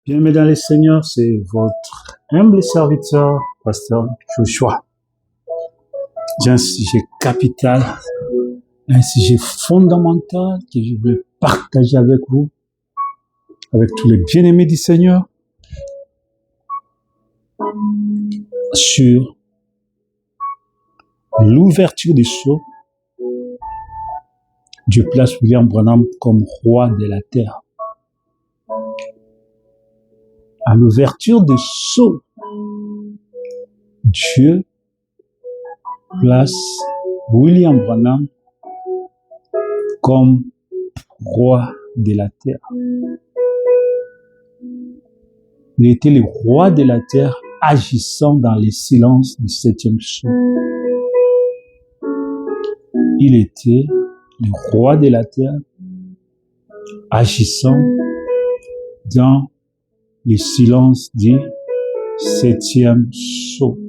Bien, mesdames les seigneurs, c'est votre humble serviteur, pasteur Joshua. J'ai un sujet capital, un sujet fondamental que je veux partager avec vous, avec tous les bien-aimés du Seigneur, sur l'ouverture des sceaux. Dieu place William Branham comme roi de la terre. À l'ouverture des sceaux, Dieu place William Branham comme roi de la terre. Il était le roi de la terre agissant dans les silences du septième sceau. Il était le roi de la terre agissant dans les silences du septième sceau.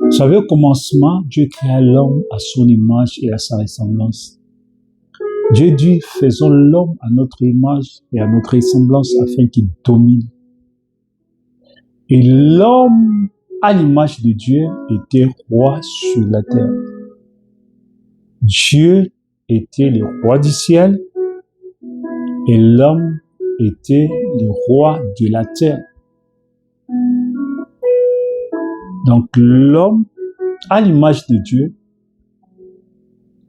Vous savez, au commencement, Dieu créa l'homme à son image et à sa ressemblance. Dieu dit, faisons l'homme à notre image et à notre ressemblance afin qu'il domine. Et l'homme, à l'image de Dieu, était roi sur la terre. Dieu était le roi du ciel et l'homme était le roi de la terre. Donc l'homme, à l'image de Dieu,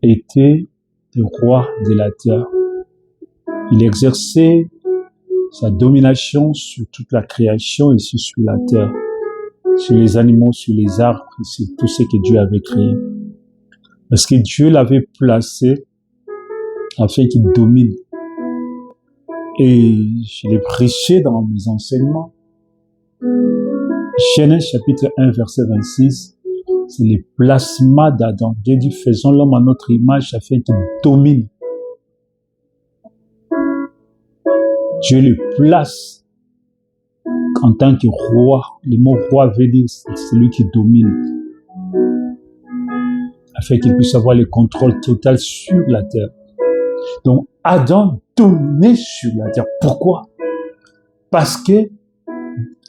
était le roi de la terre. Il exerçait sa domination sur toute la création ici sur la terre, sur les animaux, sur les arbres, sur tout ce que Dieu avait créé. Parce que Dieu l'avait placé afin qu'il domine. Et je l'ai prêché dans mes enseignements. Genèse chapitre 1, verset 26, c'est le placement d'Adam. Dieu dit, faisons l'homme à notre image afin qu'il domine. Dieu le place en tant que roi. Le mot roi veut dire c'est celui qui domine. Afin qu'il puisse avoir le contrôle total sur la terre. Donc, Adam dominait sur la terre. Pourquoi? Parce que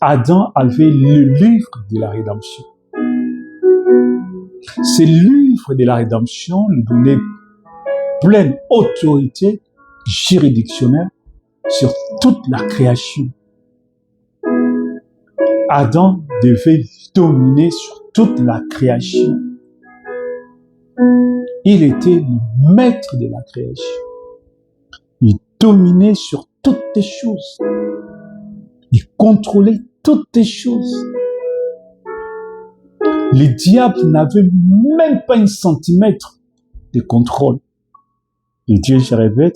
Adam avait le livre de la rédemption. Ce livre de la rédemption lui donnait pleine autorité juridictionnelle sur toute la création. Adam devait dominer sur toute la création. Il était le maître de la création. Il dominait sur toutes les choses. Il contrôlait toutes les choses. Le diable n'avait même pas un centimètre de contrôle. Et Dieu se révèle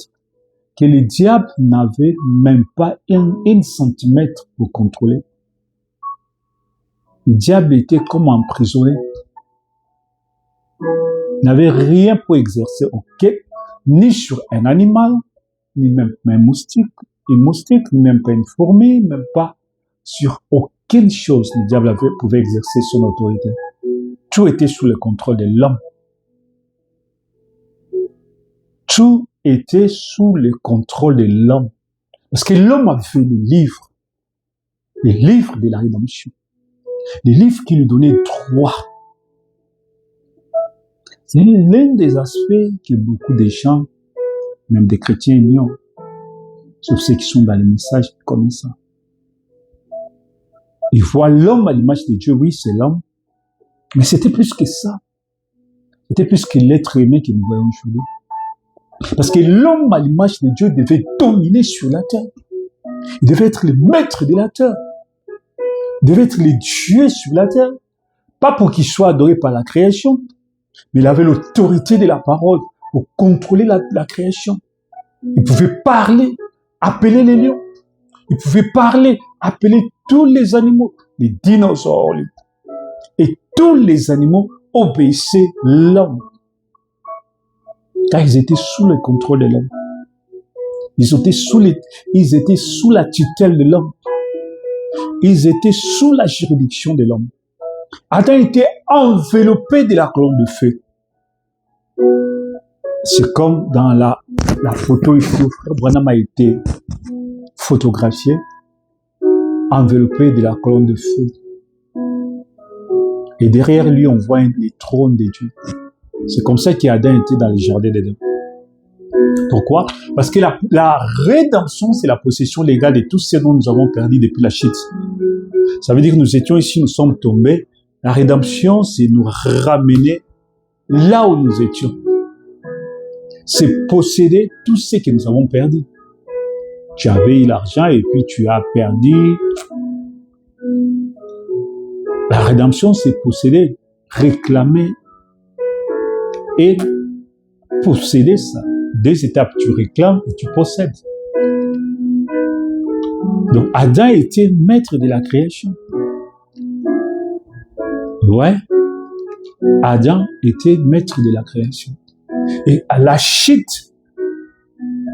que le diable n'avait même pas un centimètre pour contrôler. Le diable était comme emprisonné. Il n'avait rien pour exercer, ni sur un animal, ni même un moustique, ni même pas une fourmi, même pas sur aucune chose. Le diable pouvait exercer son autorité. Tout était sous le contrôle de l'homme. Tout était sous le contrôle de l'homme. Parce que l'homme avait fait les livres de la rédemption, les livres qui lui donnaient droit. C'est l'un des aspects que beaucoup de gens, même des chrétiens, ignorent. Sauf ceux qui sont dans les messages qui connaissent ça. Ils voient l'homme à l'image de Dieu, oui, c'est l'homme. Mais c'était plus que ça. C'était plus que l'être aimé que nous voyons aujourd'hui. Parce que l'homme à l'image de Dieu devait dominer sur la terre. Il devait être le maître de la terre. Il devait être le Dieu sur la terre. Pas pour qu'il soit adoré par la création, mais il avait l'autorité de la parole pour contrôler la création. Il pouvait parler, appeler les lions. Il pouvait parler, appeler tous les animaux, les dinosaures. Et tous les animaux obéissaient l'homme. Car ils étaient sous le contrôle de l'homme. Ils étaient sous la tutelle de l'homme. Ils étaient sous la juridiction de l'homme. Adam était enveloppé de la colonne de feu. C'est comme dans la La photo ici, le frère Branham a été photographié, enveloppé de la colonne de feu. Et derrière lui, on voit les trônes de Dieu. C'est comme ça qu'Adam était dans le jardin d'Éden. Pourquoi? Parce que la rédemption, c'est la possession légale de tout ce dont nous avons perdu depuis la chute. Ça veut dire que nous étions ici, nous sommes tombés. La rédemption, c'est nous ramener là où nous étions. C'est posséder tout ce que nous avons perdu. Tu avais eu l'argent et puis tu as perdu. La rédemption, c'est posséder, réclamer et posséder ça. 2 étapes, tu réclames et tu possèdes. Donc, Adam était maître de la création. Ouais. Adam était maître de la création. Et à la chute,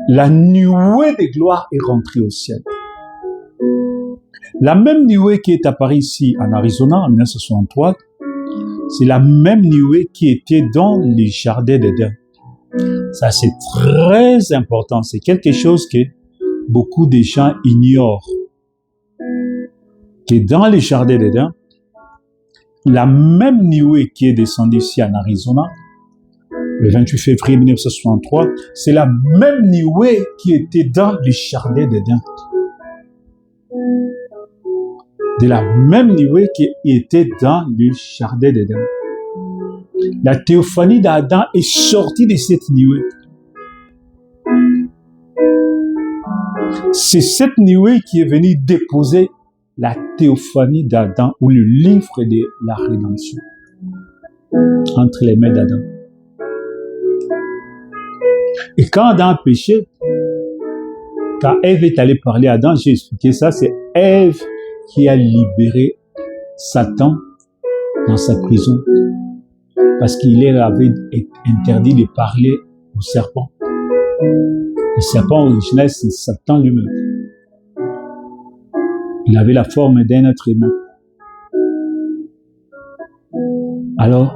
la nuée de gloire est rentrée au ciel. La même nuée qui est apparue ici en Arizona en 1963, c'est la même nuée qui était dans les jardins d'Éden. Ça, c'est très important. C'est quelque chose que beaucoup de gens ignorent. Que dans les jardins d'Éden, la même nuée qui est descendue ici en Arizona, le 28 février 1963, c'est la même nuée qui était dans les jardins d'Éden. De la même nuée qui était dans le jardin d'Éden. La théophanie d'Adam est sortie de cette nuée. C'est cette nuée qui est venue déposer la théophanie d'Adam ou le livre de la rédemption entre les mains d'Adam. Et quand Adam a péché, quand Ève est allée parler à Adam, j'ai expliqué ça, c'est Ève qui a libéré Satan dans sa prison parce qu'il avait interdit de parler au serpent. Le serpent originel, c'est Satan lui-même. Il avait la forme d'un être humain. Alors,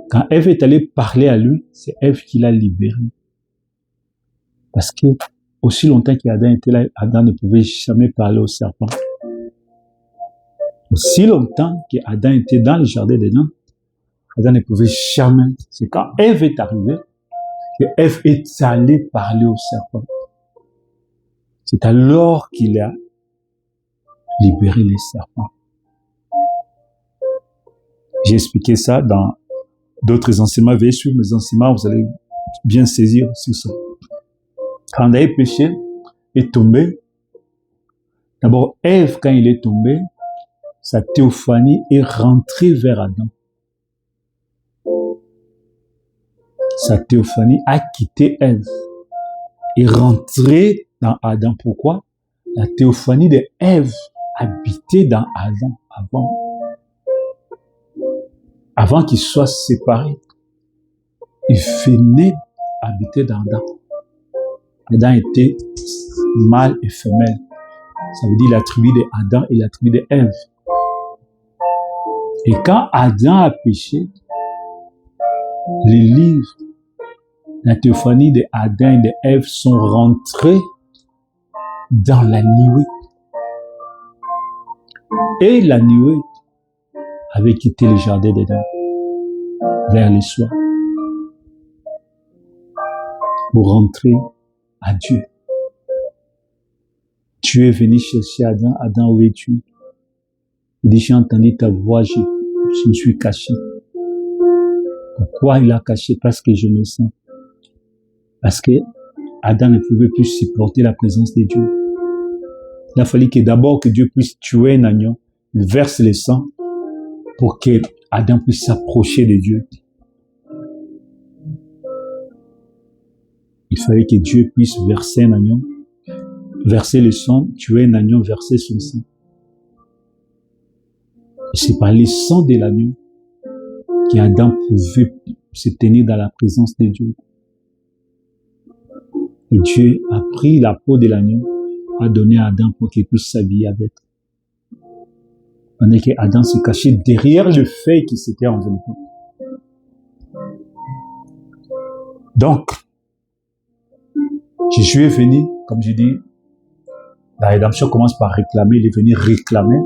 quand Ève est allée parler à lui, c'est Ève qui l'a libéré. Parce que, aussi longtemps qu'Adam était là, Adam ne pouvait jamais parler au serpent. Aussi longtemps qu'Adam était dans le jardin d'Éden, Adam ne pouvait jamais. C'est quand Ève est arrivée que Ève est allée parler au serpent. C'est alors qu'il a libéré les serpents. J'ai expliqué ça dans d'autres enseignements. Veuillez suivre mes enseignements, vous allez bien saisir aussi ça. Quand Adam est péché, est tombé, d'abord Ève, quand il est tombé, sa théophanie est rentrée vers Adam. Sa théophanie a quitté Ève et rentré dans Adam. Pourquoi? La théophanie de Ève habitait dans Adam avant qu'il soit séparé. Il venait habiter dans Adam. Adam était mâle et femelle. Ça veut dire la tribu d'Adam et la tribu d'Ève. Et quand Adam a péché, les livres, la théophanie d'Adam et d'Ève sont rentrés dans la nuée. Et la nuée avait quitté le jardin d'Éden vers le soir pour rentrer à Dieu. Dieu est venu chercher Adam. Adam, où es-tu? Il dit, j'ai entendu ta voix, je me suis caché. Pourquoi il a caché? Parce que je me sens. Parce que Adam ne pouvait plus supporter la présence de Dieu. Il a fallu que d'abord que Dieu puisse tuer un agneau, il verse le sang pour que Adam puisse s'approcher de Dieu. Il fallait que Dieu puisse verser un agneau, verser le sang, tuer un agneau, verser son sang. Et c'est par le sang de l'agneau qu'Adam pouvait se tenir dans la présence de Dieu. Et Dieu a pris la peau de l'agneau, a donné à Adam pour qu'il puisse s'habiller avec. Pendant que Adam se cachait derrière le fait qui s'était enveloppé. Donc, Jésus est venu, comme je dis, la rédemption commence par réclamer, il est venu réclamer,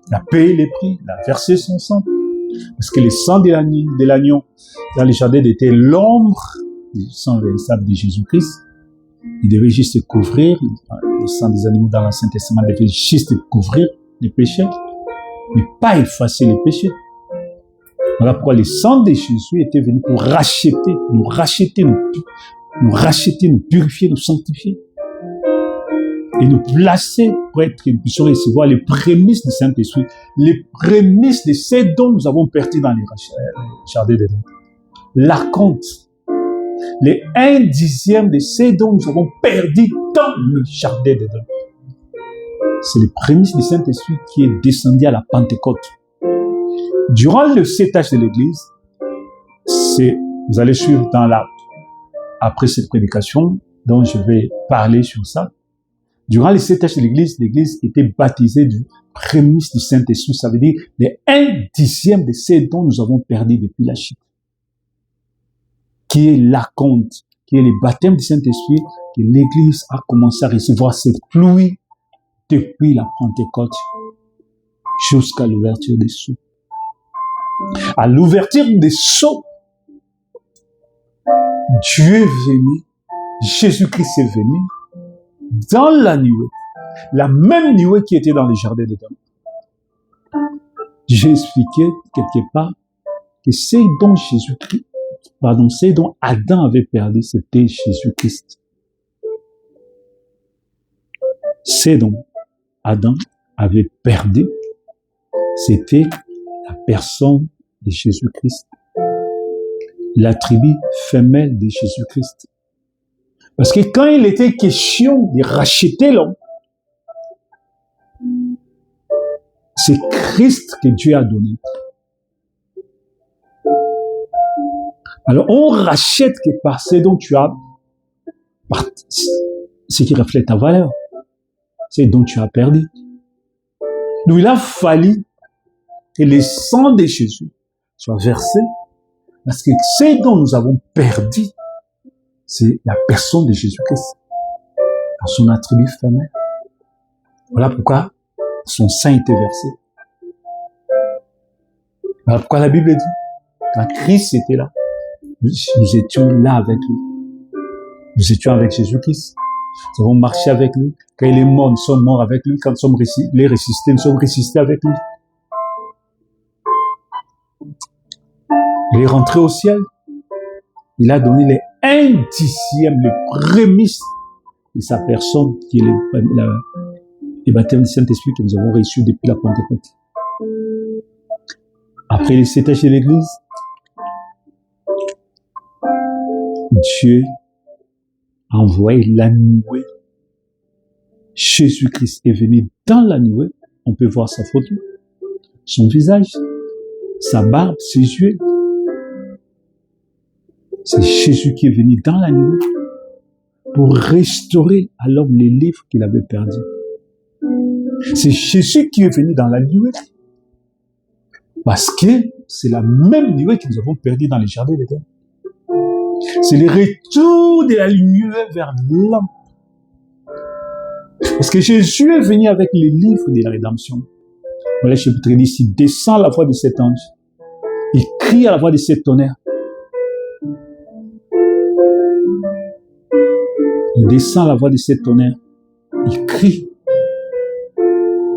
il a payé les prix, il a versé son sang. Parce que le sang de l'agneau dans les jardins était l'ombre du sang véritable de Jésus-Christ. Il devait juste couvrir, le sang des animaux dans l'Ancien Testament devait juste couvrir les péchés, mais pas effacer les péchés. Voilà pourquoi le sang de Jésus était venu pour racheter, nous purifier, nous sanctifier. Et nous placer pour être, nous puissions recevoir les prémices du Saint-Esprit, les prémices de ce dont nous avons perdu dans les jardins d'Éden. L'acompte, les 1/10 de ce dont nous avons perdu dans le jardin d'Éden. C'est les prémices du Saint-Esprit qui est descendu à la Pentecôte. Durant le 7 âges de l'Église, vous allez suivre après cette prédication, dont je vais parler sur ça. Durant les 7 âges de l'Église était baptisée du prémice du Saint-Esprit. Ça veut dire les 1/10 de ce dont nous avons perdu depuis la chute. Qui est l'acompte, qui est le baptême du Saint-Esprit, que l'Église a commencé à recevoir cette pluie depuis la Pentecôte jusqu'à l'ouverture des sceaux. À l'ouverture des sceaux, Dieu est venu, Jésus-Christ est venu dans la nuée, la même nuée qui était dans les jardins d'Éden. J'ai expliqué quelque part que ce dont Adam avait perdu, c'était Jésus-Christ. Ce dont Adam avait perdu, c'était la personne de Jésus-Christ, l'attribut femelle de Jésus-Christ. Parce que quand il était question de racheter l'homme, c'est Christ que Dieu a donné. Alors on rachète que par ce dont tu as, ce qui reflète ta valeur, c'est dont tu as perdu. Donc il a fallu que le sang de Jésus soit versé, parce que ce dont nous avons perdu, c'est la personne de Jésus-Christ, dans son attribut femelle. Voilà pourquoi son sang était versé. Voilà pourquoi la Bible dit, quand Christ était là, nous étions là avec lui. Nous étions avec Jésus-Christ. Nous avons marché avec lui. Quand il est mort, nous sommes morts avec lui. Quand nous sommes ressuscités, nous sommes ressuscités avec lui. Il est rentré au ciel. Il a donné les 1/10, les prémices de sa personne, qui est le baptême du Saint-Esprit que nous avons reçu depuis la Pentecôte. Après les 7 âges de l'Église, Dieu a envoyé la nuée. Jésus-Christ est venu dans la nuée. On peut voir sa photo, son visage, sa barbe, ses yeux. C'est Jésus qui est venu dans la nuée pour restaurer à l'homme les livres qu'il avait perdus. C'est Jésus qui est venu dans la nuée parce que c'est la même nuée que nous avons perdue dans les jardins d'Éden. C'est le retour de la lumière vers l'homme. Parce que Jésus est venu avec les livres de la rédemption. Voilà, chapitre 10, il descend à la voix de cet ange. Il crie à la voix de cet tonnerre. Il descend à la voix de cet tonnerre. Il crie.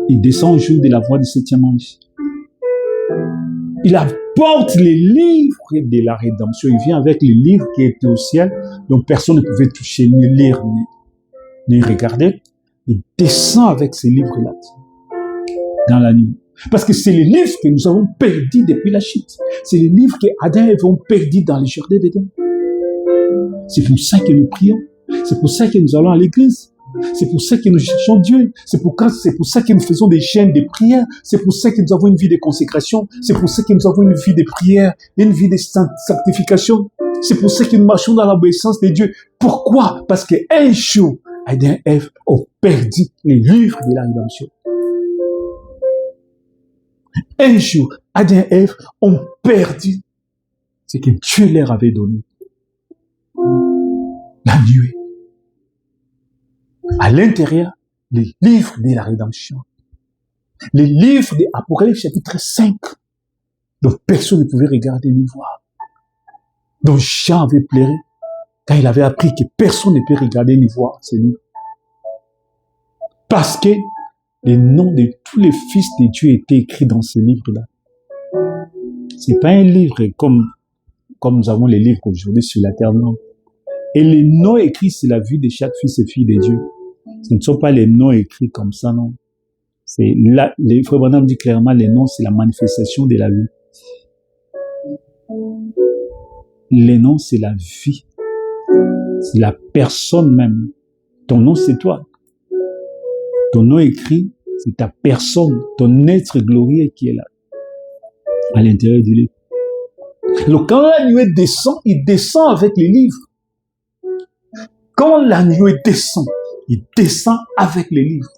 Il descend au jour de la voix du 7e ange. Il apporte les livres de la rédemption. Il vient avec les livres qui étaient au ciel, dont personne ne pouvait toucher, ni lire, ni regarder. Il descend avec ces livres-là dans la nuit. Parce que c'est les livres que nous avons perdus depuis la chute. C'est les livres que Adam et Ève ont perdus dans les jardins d'Éden. C'est pour ça que nous prions. C'est pour ça que nous allons à l'église. C'est pour ça que nous cherchons Dieu. C'est pour ça que nous faisons des chaînes de prière. C'est pour ça que nous avons une vie de consécration. C'est pour ça que nous avons une vie de prière, une vie de sanctification. C'est pour ça que nous marchons dans l'obéissance de Dieu. Pourquoi? Parce qu'un jour, Adam et Ève ont perdu les livres de la rédemption. Un jour, Adam et Ève ont perdu ce que Dieu leur avait donné. La nuée. À l'intérieur, les livres de la rédemption. Les livres d'Apocalypse chapitre 5, dont personne ne pouvait regarder ni voir. Dont Jean avait pleuré quand il avait appris que personne ne peut regarder ni voir ces livres. Parce que les noms de tous les fils de Dieu étaient écrits dans ces livres-là. C'est pas un livre comme nous avons les livres aujourd'hui sur la terre, non. Et les noms écrits, c'est la vie de chaque fils et fille de Dieu. Ce ne sont pas les noms écrits comme ça, non. C'est là, les frères Branham dit clairement, les noms, c'est la manifestation de la vie. Les noms, c'est la vie. C'est la personne même. Ton nom, c'est toi. Ton nom écrit, c'est ta personne, ton être glorieux qui est là, à l'intérieur du livre. Donc, quand la nuée descend, il descend avec les livres. Quand la nuée descend, il descend avec les livres.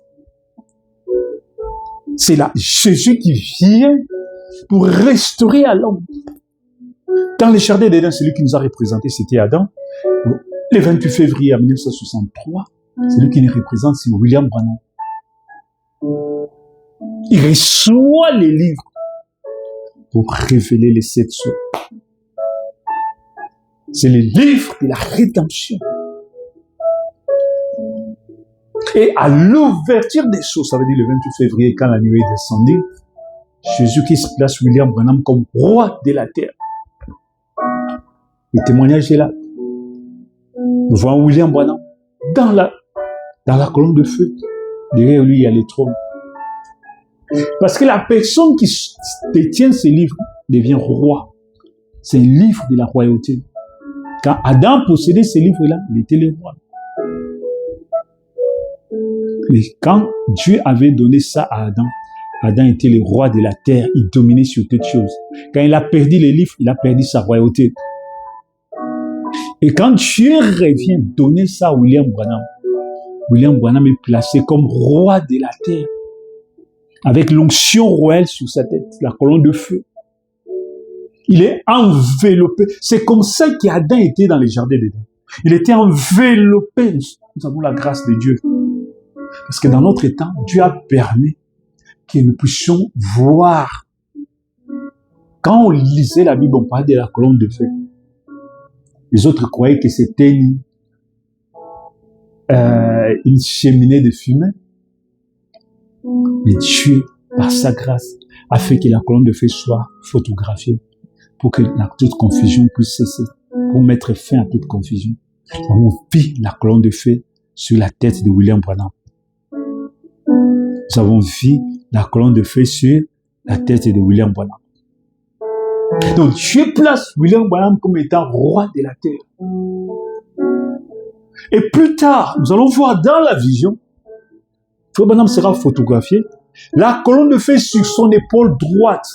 C'est là Jésus qui vient pour restaurer à l'homme. Dans le jardin d'Éden, celui qui nous a représenté, c'était Adam. Le 28 février 1963, celui qui nous représente, c'est William Branham. Il reçoit les livres pour révéler les 7 sceaux. C'est les livres de la rédemption. Et à l'ouverture des sceaux, ça veut dire le 28 février, quand la nuée est descendue, Jésus-Christ place William Branham comme roi de la terre. Le témoignage est là. Nous voyons William Branham dans la colonne de feu. Derrière lui, il y a les trônes. Parce que la personne qui détient ces livres devient roi. C'est un livre de la royauté. Quand Adam possédait ces livres-là, il était le roi. Mais quand Dieu avait donné ça à Adam, Adam était le roi de la terre, il dominait sur toutes choses. Quand il a perdu les livres, il a perdu sa royauté. Et quand Dieu revient donner ça à William Branham est placé comme roi de la terre, avec l'onction royale sur sa tête, la colonne de feu. Il est enveloppé. C'est comme ça qu'Adam était dans les jardins d'Éden. Il était enveloppé. Nous avons la grâce de Dieu. Parce que dans notre temps, Dieu a permis que nous puissions voir. Quand on lisait la Bible, on parlait de la colonne de feu. Les autres croyaient que c'était une cheminée de fumée. Mais Dieu, par sa grâce, a fait que la colonne de feu soit photographiée pour que toute confusion puisse cesser, pour mettre fin à toute confusion. Nous avons vu la colonne de feu sur la tête de William Branham. Nous avons vu la colonne de feu sur la tête de William Branham. Donc Dieu place William Branham comme étant roi de la terre. Et plus tard, nous allons voir dans la vision, William Branham sera photographié, la colonne de feu sur son épaule droite.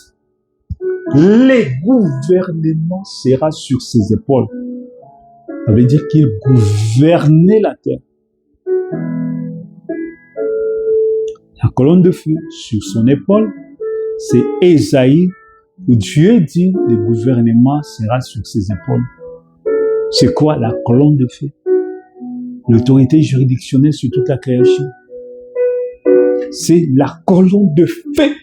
Le gouvernement sera sur ses épaules. Ça veut dire qu'il gouvernait la terre. La colonne de feu sur son épaule, c'est Ésaïe, où Dieu dit le gouvernement sera sur ses épaules. C'est quoi la colonne de feu? L'autorité juridictionnelle sur toute la création. C'est la colonne de feu.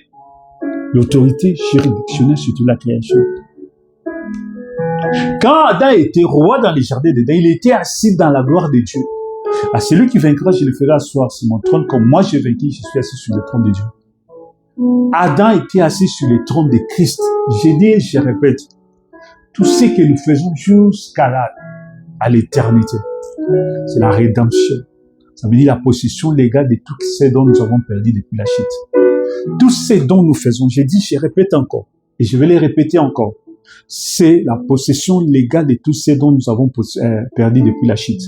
L'autorité juridictionnelle sur toute la création. Quand Adam était roi dans les jardins d'Éden, il était assis dans la gloire de Dieu. À celui qui vaincra, je le ferai asseoir sur mon trône, comme moi j'ai vaincu, je suis assis sur le trône de Dieu. Adam était assis sur le trône de Christ. J'ai dit et je répète, tout ce que nous faisons jusqu'à l'éternité, c'est la rédemption. Ça veut dire la possession légale de tout ce dont nous avons perdu depuis la chute. Tout ce dont nous faisons, j'ai dit, je répète encore, et je vais les répéter encore, c'est la possession légale de tout ce dont nous avons perdu depuis la chute.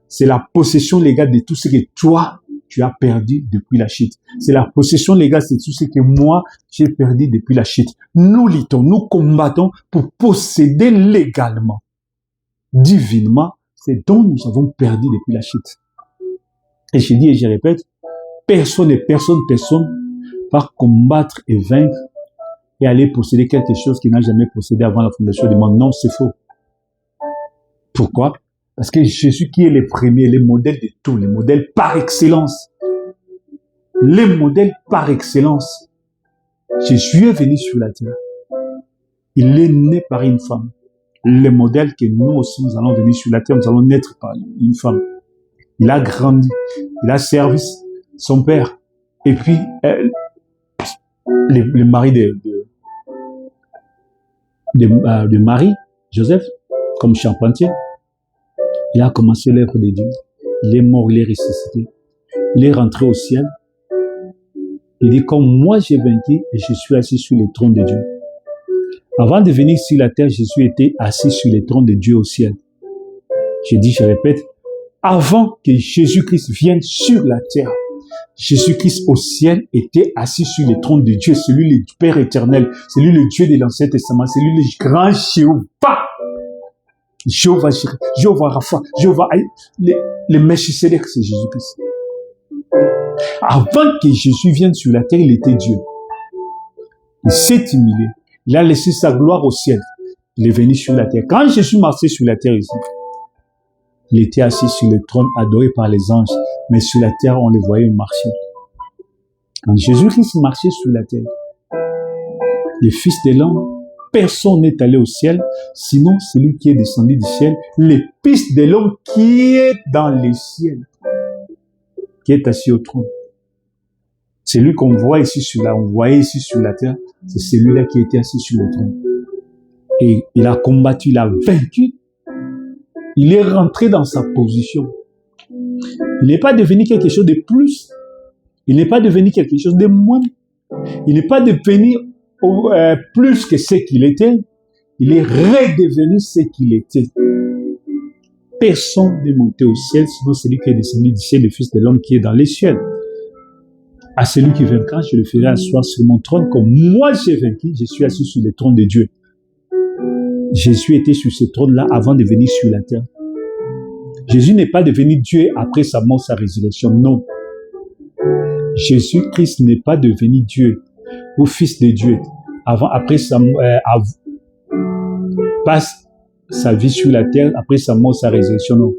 C'est la possession légale de tout ce que toi, tu as perdu depuis la chute. C'est la possession légale de tout ce que moi, j'ai perdu depuis la chute. Nous luttons, nous combattons pour posséder légalement, divinement, ce dont nous avons perdu depuis la chute. Et je dis et je répète, personne va combattre et vaincre et aller posséder quelque chose qu'il n'a jamais possédé avant la fondation du monde. Non, c'est faux. Pourquoi? Parce que Jésus qui est le premier, le modèle de tout, le modèle par excellence. Le modèle par excellence. Jésus est venu sur la terre. Il est né par une femme. Le modèle que nous aussi, nous allons venir sur la terre, nous allons naître par une femme. Il a grandi. Il a servi son père. Et puis, le mari de Marie, Joseph, comme charpentier, il a commencé l'œuvre de Dieu. Il est mort, il est ressuscité. Il est rentré au ciel. Il dit, comme moi j'ai vaincu et je suis assis sur le trône de Dieu. Avant de venir sur la terre, Jésus était assis sur le trône de Dieu au ciel. Je dis, je répète, avant que Jésus-Christ vienne sur la terre, Jésus-Christ au ciel était assis sur le trône de Dieu, celui le Père éternel, celui le Dieu de l'Ancien Testament, celui le grand Jéhovah. Jéhovah Rapha, Jéhovah, le Melchisedec, c'est Jésus-Christ. Avant que Jésus vienne sur la terre, il était Dieu. Il s'est humilié. Il a laissé sa gloire au ciel. Il est venu sur la terre. Quand Jésus marchait sur la terre ici, il était assis sur le trône, adoré par les anges. Mais sur la terre, on le voyait marcher. Quand Jésus-Christ marchait sur la terre, le Fils de l'homme, personne n'est allé au ciel, sinon celui qui est descendu du ciel, le Fils de l'homme qui est dans les ciels, qui est assis au trône. Celui qu'on voit ici on voyait ici sur la terre, c'est celui-là qui était assis sur le trône. Et il a combattu, il a vaincu. Il est rentré dans sa position. Il n'est pas devenu quelque chose de plus. Il n'est pas devenu quelque chose de moins. Il n'est pas devenu plus que ce qu'il était. Il est redevenu ce qu'il était. Personne n'est monté au ciel, sinon celui qui est descendu du ciel, le Fils de l'homme qui est dans les cieux. À celui qui vaincra, je le ferai asseoir sur mon trône, comme moi j'ai vaincu, je suis assis sur le trône de Dieu. Jésus était sur ce trône-là avant de venir sur la terre. Jésus n'est pas devenu Dieu après sa mort, sa résurrection, non. Jésus-Christ n'est pas devenu Dieu ou Fils de Dieu après sa vie sur la terre, après sa mort, sa résurrection, non.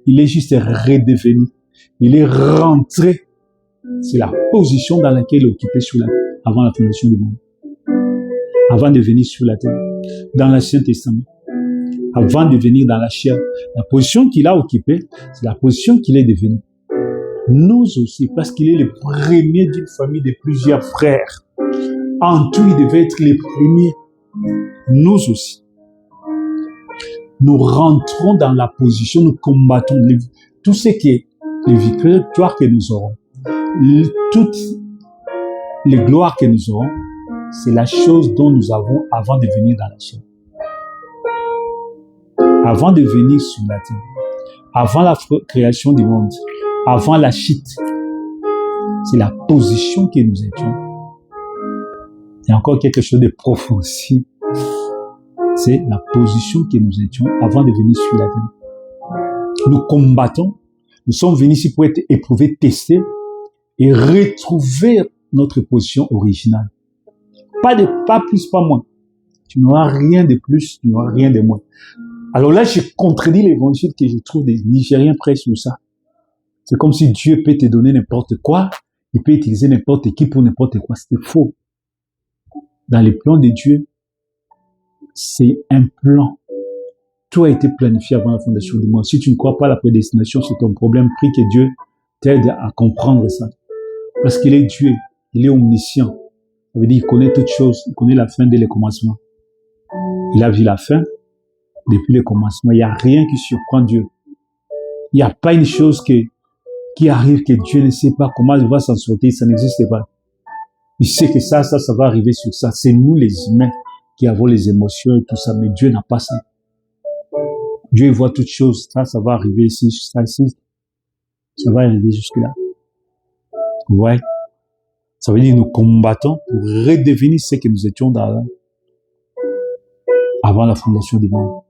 Il est juste redevenu. Il est rentré. C'est la position dans laquelle il occupait avant la fondation du monde. Avant de venir sur la terre, dans l'Ancien Testament, avant de venir dans la chair, la position qu'il a occupée, c'est la position qu'il est devenu. Nous aussi, parce qu'il est le premier d'une famille de plusieurs frères. En tout, il devait être le premier. Nous aussi. Nous rentrons dans la position, nous combattons tout ce qui est les victoires que nous aurons. Toutes les gloires que nous aurons, c'est la chose dont nous avons avant de venir dans la chair. Avant de venir sur la terre, avant la création du monde, avant la chute, c'est la position que nous étions. Il y a encore quelque chose de profond aussi. C'est la position que nous étions avant de venir sur la terre. Nous combattons, nous sommes venus ici pour être éprouvés, testés et retrouver notre position originale. Pas plus, pas moins. Tu n'auras rien de plus, tu n'auras rien de moins. Alors là, je contredis l'évangile que je trouve des Nigériens prêchent sur ça. C'est comme si Dieu peut te donner n'importe quoi, il peut utiliser n'importe qui pour n'importe quoi. C'est faux. Dans les plans de Dieu, c'est un plan. Tout a été planifié avant la fondation du monde. Si tu ne crois pas à la prédestination, c'est ton problème. Prie que Dieu t'aide à comprendre ça. Parce qu'il est Dieu, il est omniscient. Ça veut dire qu'il connaît toutes choses, il connaît la fin dès le commencement. Il a vu la fin depuis le commencement. Il n'y a rien qui surprend Dieu. Il n'y a pas une chose qui arrive que Dieu ne sait pas comment il va s'en sortir. Ça n'existe pas. Il sait que ça va arriver sur ça. C'est nous les humains qui avons les émotions et tout ça, mais Dieu n'a pas ça. Dieu voit toutes choses. Ça va arriver ici, ça va arriver jusque-là. Ouais. Ça veut dire que nous combattons pour redevenir ce que nous étions avant la fondation du monde.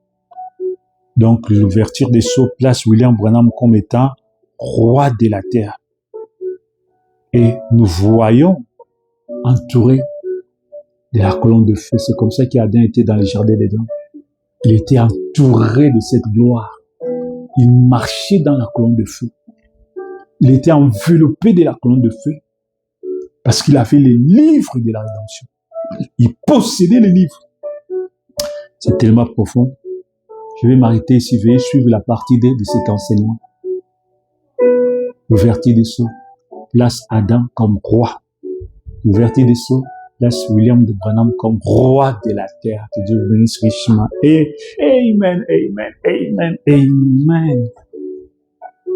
Donc, l'ouverture des sceaux place William Branham comme étant roi de la terre. Et nous voyons entouré de la colonne de feu. C'est comme ça qu'Adam était dans le jardin d'Éden. Il était entouré de cette gloire. Il marchait dans la colonne de feu. Il était enveloppé de la colonne de feu parce qu'il avait les livres de la rédemption. Il possédait les livres. C'est tellement profond. Je vais m'arrêter ici, veuillez suivre la partie de cet enseignement. L'ouverture des sceaux place Adam comme roi. L'ouverture des sceaux place William de Branham comme roi de la terre. Que Dieu vous bénisse richement. Et amen, amen, amen, amen.